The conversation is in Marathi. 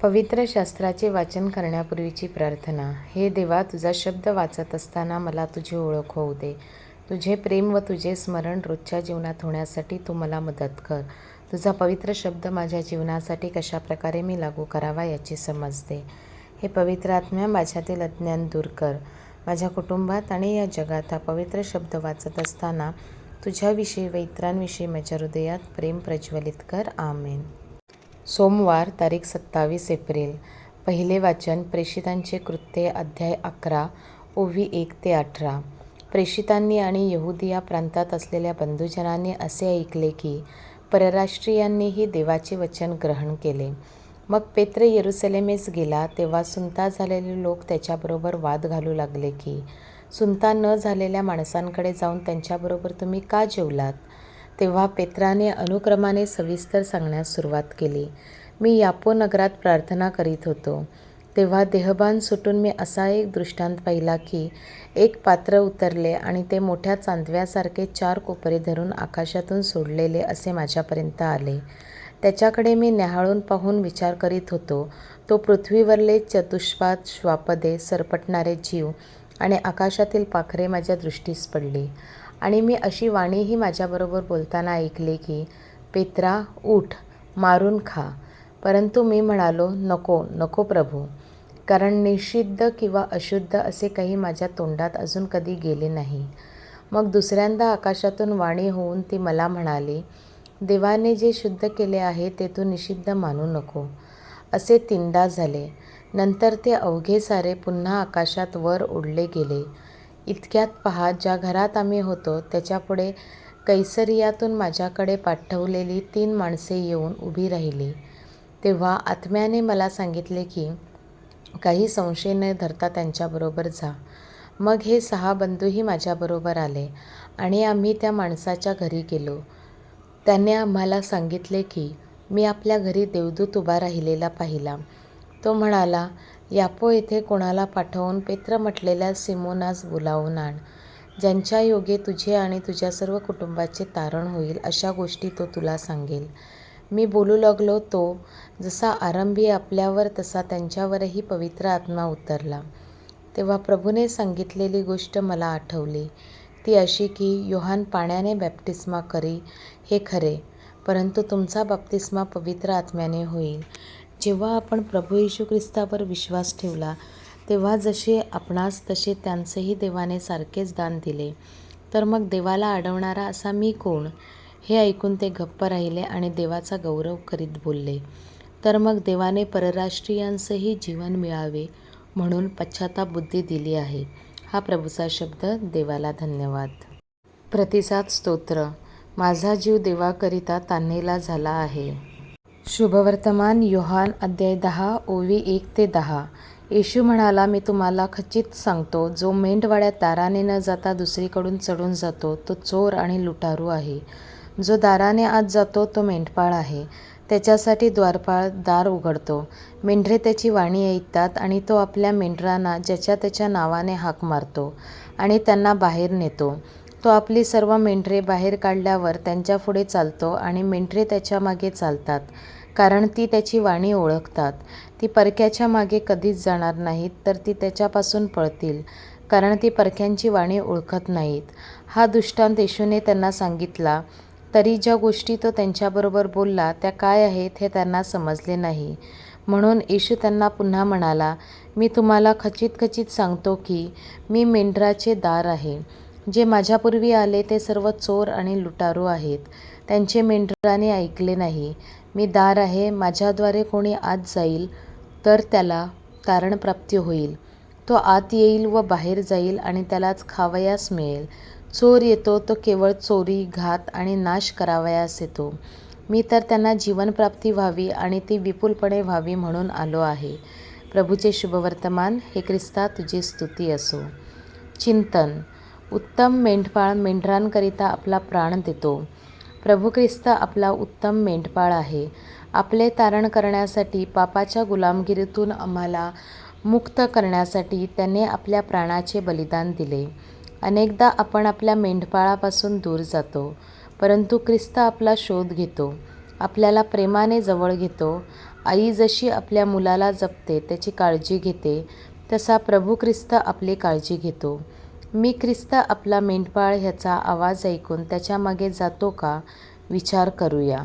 पवित्र शास्त्राचे वाचन करण्यापूर्वीची प्रार्थना. हे देवा, तुझा शब्द वाचत असताना मला तुझी ओळख होऊ दे. तुझे प्रेम व तुझे स्मरण रोजच्या जीवनात होण्यासाठी तू मला मदत कर. तुझा पवित्र शब्द माझ्या जीवनासाठी कशाप्रकारे मी लागू करावा याची समज दे. हे पवित्र आत्म्या, माझ्यातील अज्ञान दूर कर. माझ्या कुटुंबात आणि या जगात हा पवित्र शब्द वाचत असताना तुझ्याविषयी व इतरांविषयी माझ्या हृदयात प्रेम प्रज्वलित कर. आमेन. सोमवार, तारीख 27 एप्रिल. पहिले वाचन प्रेषितांचे कृत्ये, अध्याय 11, ओवी 1 ते 18. प्रेषितांनी आणि यहुदिया प्रांतात असलेल्या बंधुजनांनी असे ऐकले की परराष्ट्रीयांनीही देवाचे वचन ग्रहण केले. मग पेत्र येरुसलेमेस गेला, तेव्हा सुंता झालेले लोक त्याच्याबरोबर वाद घालू लागले की सुंता न झालेल्या माणसांकडे जाऊन त्यांच्याबरोबर तुम्ही का जेवलात? तेव्हा पेत्राने अनुक्रमाने सविस्तर सांगण्यास सुरुवात केली. मी यापो नगरात प्रार्थना करीत होतो, तेव्हा देहभान सुटून मी असा एक दृष्टांत पाहिला की एक पात्र उतरले आणि ते मोठ्या चांदव्यासारखे 4 कोपरे धरून आकाशातून सोडलेले असे माझ्यापर्यंत आले. त्याच्याकडे मी न्याहाळून पाहून विचार करीत होतो. तो पृथ्वीवरले चतुष्पाद, श्वापदे, सरपटणारे जीव आणि आकाशातील पाखरे माझ्या दृष्टीस पडली. आणि मी अशी वाणीही माझ्याबरोबर बोलताना ऐकले की पेत्रा, उठ, मारून खा. परंतु मी म्हणालो, नको नको प्रभू, कारण निषिद्ध किंवा अशुद्ध असे काही माझ्या तोंडात अजून कधी गेले नाही. मग दुसऱ्यांदा आकाशातून वाणी होऊन ती मला म्हणाली, देवाने जे शुद्ध केले आहे ते तू निषिद्ध मानू नको. असे 3दा झाले. नंतर ते अवघे सारे पुन्हा आकाशात वर ओढले गेले. इतक्यात पहा, ज्या घरात आम्ही होतो त्याच्यापुढे कैसरियातून माझ्याकडे पाठवलेली 3 माणसे येऊन उभी राहिली. तेव्हा आत्म्याने मला सांगितले की काही संशय न धरता त्यांच्याबरोबर जा. मग हे 6 बंधूही माझ्याबरोबर आले आणि आम्ही त्या माणसाच्या घरी गेलो. त्याने आम्हाला सांगितले की मी आपल्या घरी देवदूत उभा राहिलेला पाहिला. तो म्हणाला, यापो येथे कोणाला पाठवून पेत्र म्हटलेल्या सिमोनास बोलावून आण. ज्यांच्या योगे तुझे आणि तुझ्या सर्व कुटुंबाचे तारण होईल अशा गोष्टी तो तुला सांगेल. मी बोलू लागलो, तो जसा आरंभी आपल्यावर तसा त्यांच्यावरही पवित्र आत्मा उतरला. तेव्हा प्रभूने सांगितलेली गोष्ट मला आठवली. ती अशी की योहान पाण्याने बॅप्तिस्मा करी, हे खरे, परंतु तुमचा बप्तिस्मा पवित्र आत्म्याने होईल. जेव्हा आपण प्रभू येशू ख्रिस्तावर विश्वास ठेवला, तेव्हा जसे आपणास तसे त्यांचेही देवाने सारखेच दान दिले. तर मग देवाला अडवणारा असा मी कोण? हे ऐकून ते गप्प राहिले आणि देवाचा गौरव करीत बोलले. तर मग देवाने परराष्ट्रीयांसही जीवन मिळावे म्हणून पश्चाताप बुद्धी दिली आहे. हा प्रभूचा शब्द. देवाला धन्यवाद. प्रतिसाद स्तोत्र. माझा जीव देवाकरिता तान्हेला झाला आहे. शुभवर्तमान. योहान अध्याय 10, ओवी 1 ते 10. येशू म्हणाला, मी तुम्हाला खचित सांगतो, जो मेंढवाड्यात दाराने न जाता दुसरीकडून चढून जातो तो चोर आणि लुटारू आहे. जो दाराने आत जातो तो मेंढपाळ आहे. त्याच्यासाठी द्वारपाळ दार उघडतो. मेंढरे त्याची वाणी ऐकतात आणि तो आपल्या मेंढरांना ज्याच्या त्याच्या नावाने हाक मारतो आणि त्यांना बाहेर नेतो. तो आपली सर्व मेंढरे बाहेर काढल्यावर त्यांच्या पुढे चालतो आणि मेंढरे त्याच्या मागे चालतात, कारण ती त्याची वाणी ओळखतात. ती परक्याच्या मागे कधीच जाणार नाहीत, तर ती त्याच्यापासून पळतील, कारण ती परक्यांची वाणी ओळखत नाहीत. हा दृष्टांत येशूने त्यांना सांगितला. तरी ज्या गोष्टी तो त्यांच्याबरोबर बोलला त्या काय आहेत हे त्यांना समजले नाही. म्हणून येशू त्यांना पुन्हा म्हणाला, मी तुम्हाला खचित खचित सांगतो की मी मेंढराचे दार आहे. जे माझ्यापूर्वी आले ते सर्व चोर आणि लुटारू आहेत. त्यांचे मेंढराने ऐकले नाही. मी दार आहे. माझ्याद्वारे कोणी आत जाईल तर त्याला तारणप्राप्ती होईल. तो आत येईल व बाहेर जाईल आणि त्यालाच खावयास मिळेल. चोर येतो तो केवळ चोरी, घात आणि नाश करावयास येतो. मी तर त्यांना जीवनप्राप्ती व्हावी आणि ती विपुलपणे व्हावी म्हणून आलो आहे. प्रभूचे शुभवर्तमान. हे ख्रिस्ता, तुझी स्तुती असो. चिंतन. उत्तम मेंढपाळ मेंढरांकरिता आपला प्राण देतो. प्रभू ख्रिस्त आपला उत्तम मेंढपाळ आहे. आपले तारण करण्यासाठी, पापाच्या गुलामगिरीतून आम्हाला मुक्त करण्यासाठी त्याने आपल्या प्राणाचे बलिदान दिले. अनेकदा आपण आपल्या मेंढपाळापासून दूर जातो, परंतु ख्रिस्त आपला शोध घेतो, आपल्याला प्रेमाने जवळ घेतो आई जशी आपल्या मुलाला जपते, त्याची काळजी घेते, तसा प्रभू ख्रिस्त आपली काळजी घेतो. मी ख्रिस्त आपला मेंढपाळ ह्याचा आवाज ऐकून त्याच्यामागे जातो का? विचार करूया.